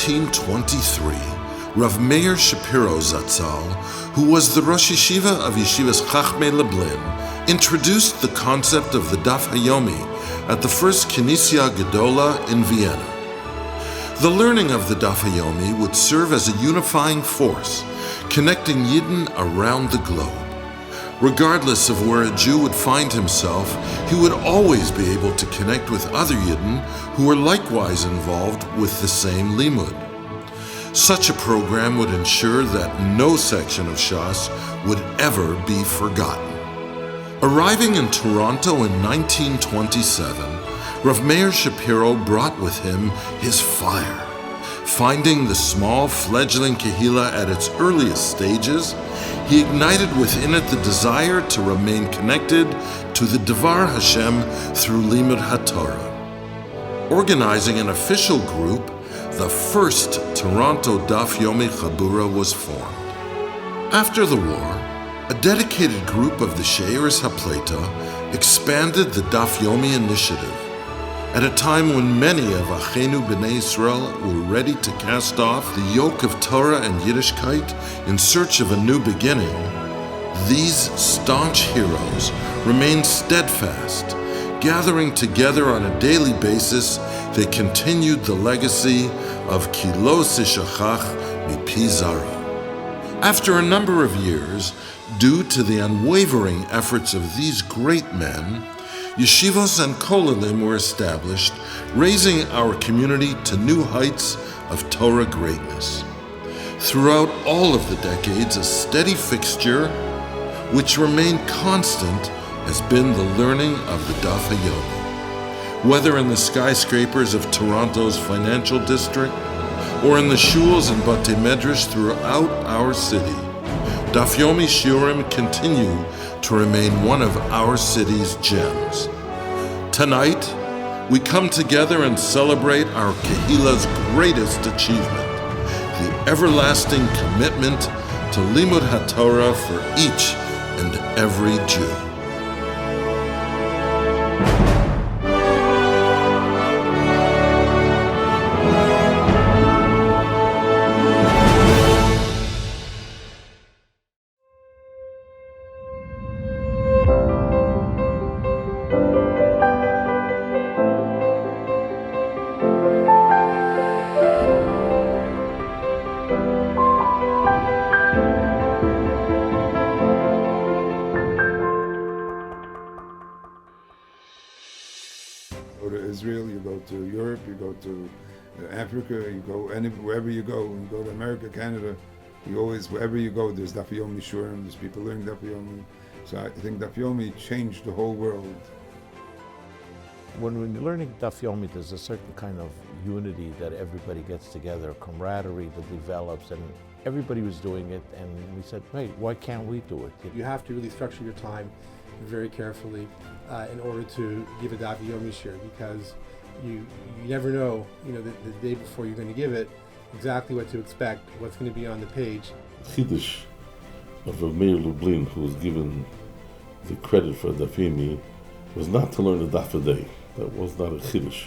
1923, Rav Meir Shapiro Zatzal, who was the Rosh Yeshiva of Yeshivas Chachmei Lublin, introduced the concept of the Daf Hayomi at the first Knessia Gedola in Vienna. The learning of the Daf Hayomi would serve as a unifying force, connecting Yidden around the globe. Regardless of where a Jew would find himself, he would always be able to connect with other Yidden who were likewise involved with the same limud. Such a program would ensure that no section of Shas would ever be forgotten. Arriving in Toronto in 1927, Rav Meir Shapiro brought with him his fire. Finding the small fledgling Kehila at its earliest stages, he ignited within it the desire to remain connected to the Devar Hashem through Limud HaTorah. Organizing an official group, the first Toronto Daf Yomi Chabura was formed. After the war, a dedicated group of the Sheiros HaPleita expanded the Daf Yomi initiative. At a time when many of Achenu B'nai Israel were ready to cast off the yoke of Torah and Yiddishkeit in search of a new beginning, these staunch heroes remained steadfast. Gathering together on a daily basis, they continued the legacy of Ki lo tishachach mipi zara. After a number of years, due to the unwavering efforts of these great men, yeshivos and kollalim were established, raising our community to new heights of Torah greatness. Throughout all of the decades, a steady fixture, which remained constant, has been the learning of the Daf Hayomi. Whether in the skyscrapers of Toronto's financial district, or in the shuls and batei medrash throughout our city, Daf Yomi Shiurim continue to remain one of our city's gems. Tonight, we come together and celebrate our Kehila's greatest achievement, the everlasting commitment to Limud HaTorah for each and every Jew. You go to Israel, you go to Europe, you go to Africa, you go wherever you go to America, Canada, you always, wherever you go, there's Daf Yomi Shurim, there's people learning Daf Yomi. So I think Daf Yomi changed the whole world. When you're learning Daf Yomi, there's a certain kind of unity that everybody gets together, camaraderie that develops, and everybody was doing it, and we said, hey, why can't we do it? You have to really structure your time very carefully in order to give a Daf Yomi shir, because you never know, the day before you're going to give it, exactly what to expect, what's going to be on the page. Chiddush of Rav Meir Lublin, who was given the credit for Daf Yomi, was not to learn a daf a day. That was not a chiddush.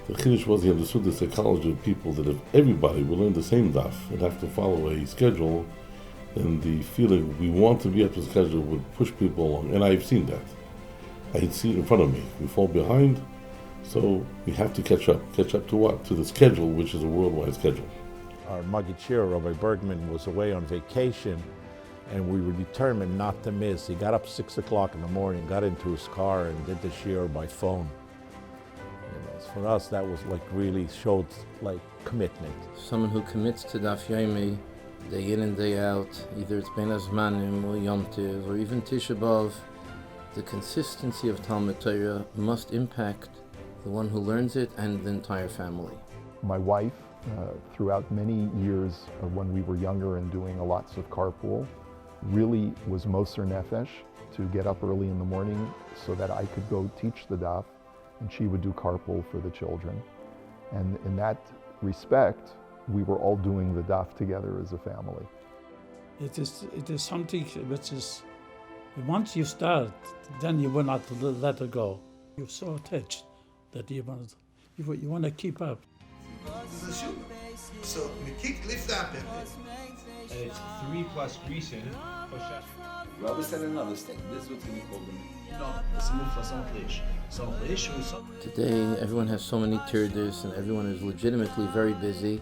The chiddush was he understood the psychology of people, that if everybody would learn the same daf and have to follow a schedule, then the feeling we want to be up to the schedule would push people along. And I've seen that. I had seen it in front of me. We fall behind, so we have to catch up. Catch up to what? To the schedule, which is a worldwide schedule. Our Maggid Shir, Rabbi Bergman, was away on vacation, and we were determined not to miss. He got up 6 o'clock in the morning, got into his car, and did the shir by phone. For us, that was really showed commitment. Someone who commits to Daf Yomi day in and day out, either it's Ben Azmanim or Yom Tov or even Tisha B'Av, the consistency of Talmud Torah must impact the one who learns it and the entire family. My wife, throughout many years when we were younger and doing lots of carpool, really was Moser Nefesh to get up early in the morning so that I could go teach the daf, and she would do carpool for the children. And in that respect, we were all doing the daf together as a family. It is something which is, once you start, then you will not let it go. You're so attached that you want to keep up. So Mikik lift up And it's 3 plus Grecian. Rabbi said another thing. This is what's going to be called the Today, everyone has so many tirdis and everyone is legitimately very busy.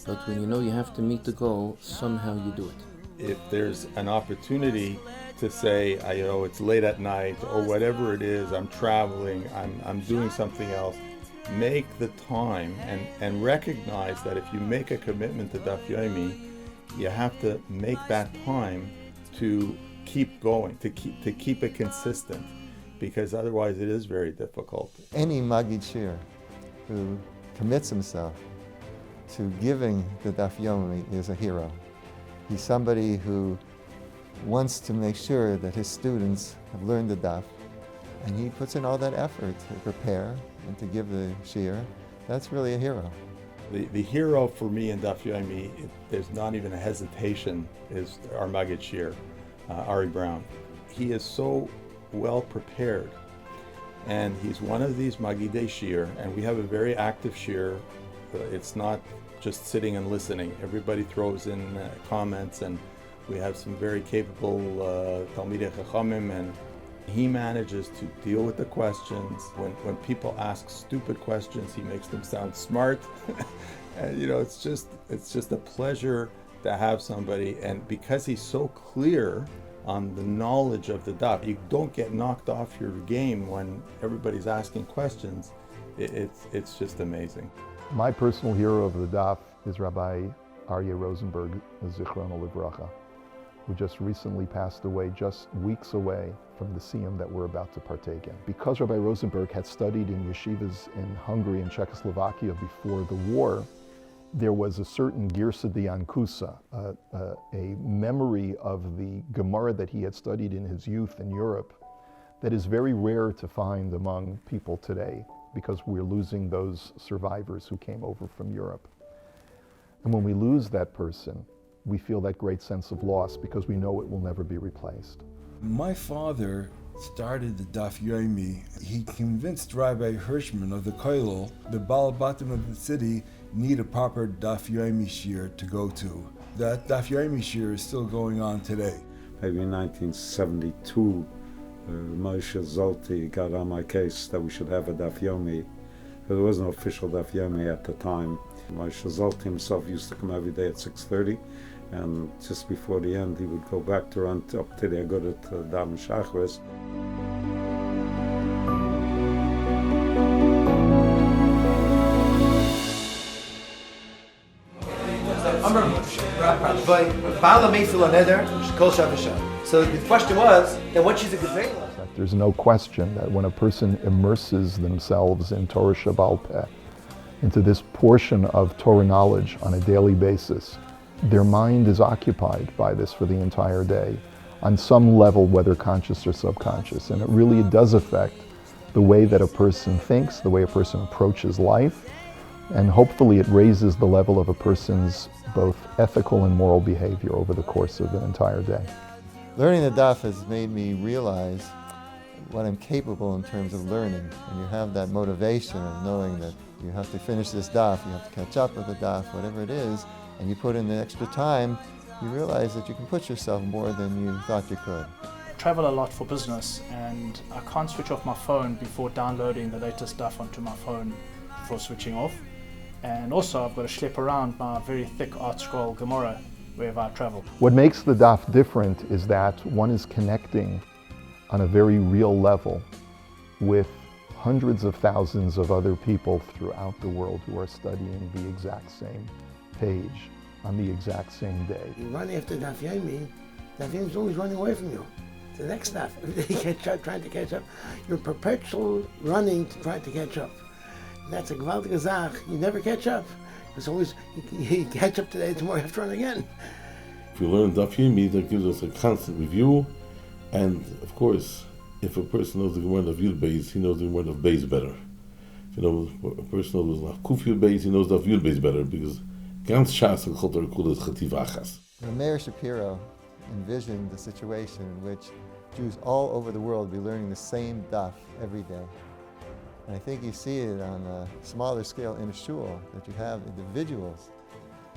But when you know you have to meet the goal, somehow you do it. If there's an opportunity to say, it's late at night or whatever it is, I'm traveling, I'm doing something else, make the time and recognize that if you make a commitment to Daf Yomi, you have to make that time to keep going, to keep it consistent, because otherwise it is very difficult. Any Magid Shir who commits himself to giving the Daf Yomi is a hero. He's somebody who wants to make sure that his students have learned the Daf, and he puts in all that effort to prepare and to give the Shir. That's really a hero. The hero for me in Daf Yomi, there's not even a hesitation, is our Magid Shir, Ari Brown. He is so well prepared, and he's one of these Magidei Shir, and we have a very active Shir. It's not just sitting and listening. Everybody throws in comments, and we have some very capable Talmidei Chachamim, and he manages to deal with the questions. When people ask stupid questions, he makes them sound smart. And it's just a pleasure to have somebody, and because he's so clear on the knowledge of the daf, you don't get knocked off your game when everybody's asking questions. It's just amazing. My personal hero of the daf is Rabbi Aryeh Rosenberg, Zichrono Livracha, who just recently passed away, just weeks away from the Siyum that we're about to partake in. Because Rabbi Rosenberg had studied in yeshivas in Hungary and Czechoslovakia before the war, there was a certain Girsa Diankusa, a memory of the Gemara that he had studied in his youth in Europe that is very rare to find among people today, because we're losing those survivors who came over from Europe. And when we lose that person, we feel that great sense of loss because we know it will never be replaced. My father started the Daf Yomi. He convinced Rabbi Hirschman of the Koilel, the Baal Batim of the city, need a proper Daf Yomi shir to go to. That Daf Yomi shir is still going on today. Maybe in 1972, Moshe Zolti got on my case that we should have a Daf Yomi. There was no official Daf Yomi at the time. Moshe Zolti himself used to come every day at 6:30, and just before the end, he would go back to run up to the Agudat Dam Shachris. So the question was, then what she's a gazela? There's no question that when a person immerses themselves in Torah Shabbal Peh, into this portion of Torah knowledge on a daily basis, their mind is occupied by this for the entire day, on some level, whether conscious or subconscious. And it really does affect the way that a person thinks, the way a person approaches life, and hopefully it raises the level of a person's both ethical and moral behavior over the course of an entire day. Learning the daf has made me realize what I'm capable in terms of learning. And you have that motivation of knowing that you have to finish this daf, you have to catch up with the daf, whatever it is, and you put in the extra time, you realize that you can push yourself more than you thought you could. I travel a lot for business, and I can't switch off my phone before downloading the latest stuff onto my phone before switching off. And also I've got to schlep around my very thick art scroll Gemara wherever I travel. What makes the daf different is that one is connecting on a very real level with hundreds of thousands of other people throughout the world who are studying the exact same page on the exact same day. You run after Daf Yomi, Daf Yomi is always running away from you. The next Daf, trying to catch up. You're perpetual running to try to catch up. That's a gewaltige Zach. You never catch up. It's always, you catch up today, tomorrow you have to run again. If you learn Daf Yomi, that gives us a constant review. And of course, if a person knows the Gemara of Yud Beis, he knows the Gemara of Beis better. If a person knows the Kuf Yud Beis, he knows the Yud Beis better, because ganz Shas and Chotar Kul is Chativ Achas. Meir Shapiro envisioned the situation in which Jews all over the world be learning the same daf every day. And I think you see it on a smaller scale in a shul, that you have individuals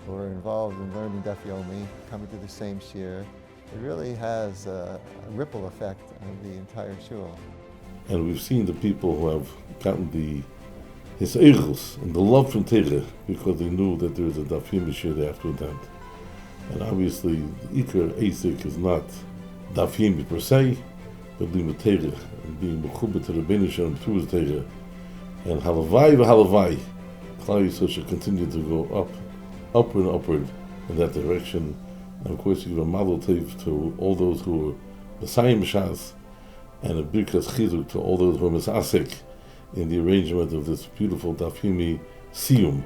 who are involved in learning Daf Yomi, coming to the same shir. It really has a ripple effect on the entire shul. And we've seen the people who have gotten the Hisayrus and the love from Torah because they knew that there was a Daf Yomi shir there after that. And obviously, the Iker Asik is not Daf Yomi per se, but being with Torah and being Mechubet to the Rebbeinu Shalom through his Torah. And Halavai v'Halavai, Klal Yisrael should continue to go upward and upward in that direction. And of course, you give a mazel tov to all those who are Siyum HaShas, and a birkas chizuk to all those who are misasek in the arrangement of this beautiful Daf Yomi Siyum.